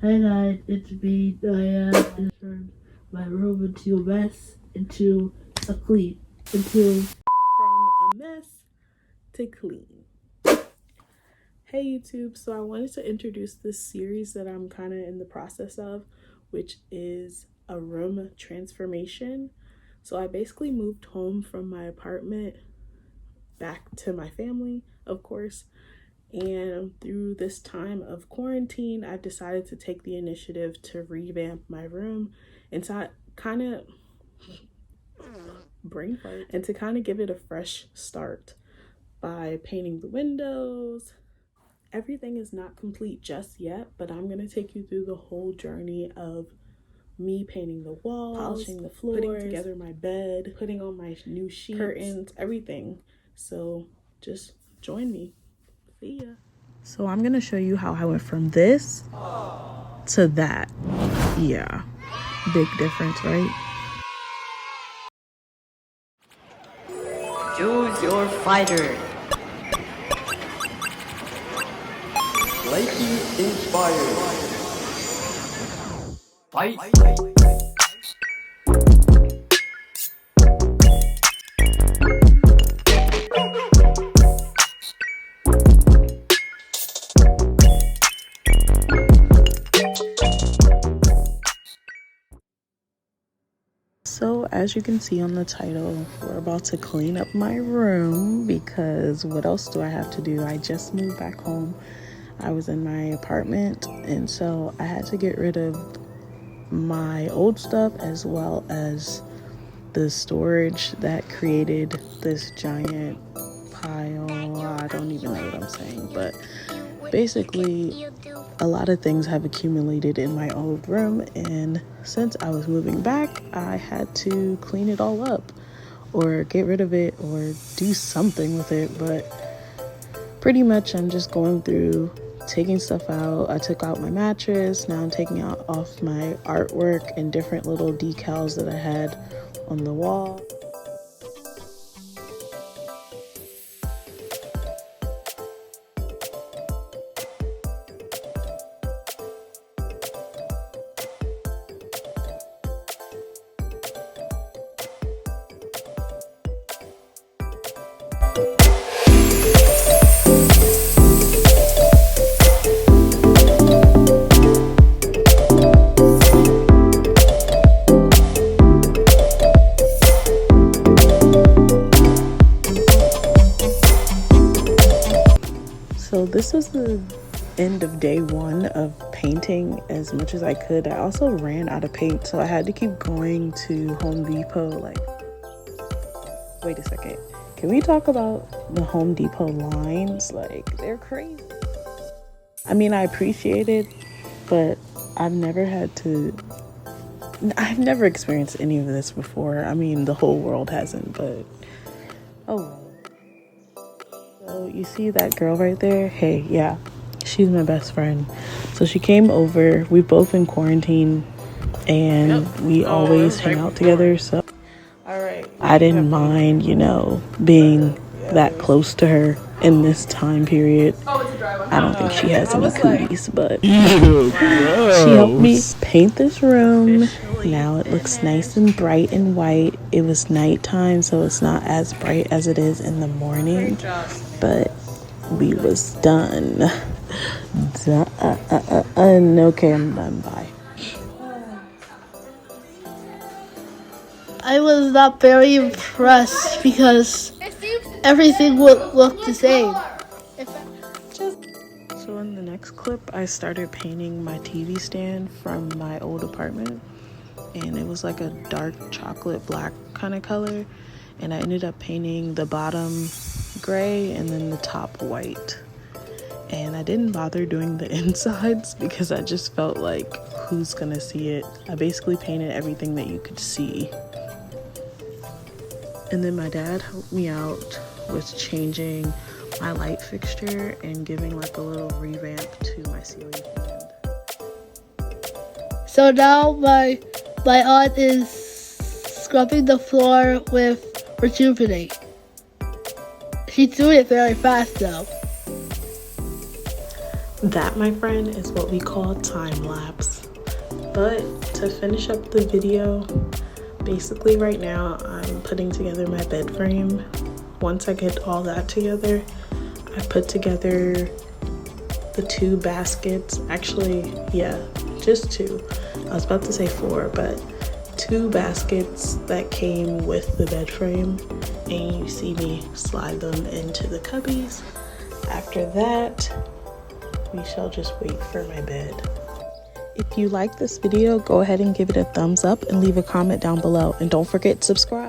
Hey guys, it's me, Diane. I turned my room into a mess, from a mess to clean. Hey YouTube, so I wanted to introduce this series that I'm kind of in the process of, which is a room transformation. So I basically moved home from my apartment back to my family, of course. And through this time of quarantine, I've decided to take the initiative to revamp my room and to kind of give it a fresh start by painting the windows. Everything is not complete just yet, but I'm going to take you through the whole journey of me painting the walls, polishing the floors, putting together my bed, putting on my new sheets, curtains, everything. So just join me. See ya. So I'm gonna show you how I went from this to that. Yeah, big difference, right? Choose your fighter. Slightly inspired. Fight. So as you can see on the title, we're about to clean up my room because what else do I have to do? I just moved back home. I was in my apartment, and so I had to get rid of my old stuff as well as the storage that created this giant pile. I don't even know what I'm saying, but basically a lot of things have accumulated in my old room, and since I was moving back, I had to clean it all up or get rid of it or do something with it. But pretty much I'm just going through taking stuff out. I took out my mattress. Now I'm taking off my artwork and different little decals that I had on the wall. So this was the end of day one of painting as much as I could. I also ran out of paint, so I had to keep going to Home Depot. Wait a second. Can we talk about the Home Depot lines? They're crazy. I mean, I appreciate it, but I've never experienced any of this before. I mean, the whole world hasn't, but oh. So you see that girl right there? Hey, yeah, she's my best friend. So she came over. We've both been quarantined, and we always hang out together. So I didn't mind, being that close to her in this time period. I don't think she has any cooties, but she helped me paint this room. Now it looks nice and bright and white. It was nighttime, so it's not as bright as it is in the morning, but we was done. Okay, I'm done. Bye. I was not very impressed because everything would look the same. So in the next clip, I started painting my TV stand from my old apartment, and it was like a dark chocolate black kind of color, and I ended up painting the bottom gray and then the top white. And I didn't bother doing the insides because I just felt like, who's gonna see it? I basically painted everything that you could see. And then my dad helped me out with changing my light fixture and giving a little revamp to my ceiling fan. So now my aunt is scrubbing the floor with Rejuvenate. She's doing it very fast though. That, my friend, is what we call time lapse. But to finish up the video, basically right now I'm putting together my bed frame. Once I get all that together, I put together the 2 baskets. Actually, yeah, just 2. I was about to say 4, but 2 baskets that came with the bed frame, and you see me slide them into the cubbies. After that, we shall just wait for my bed. If you like this video, go ahead and give it a thumbs up and leave a comment down below, and don't forget to subscribe.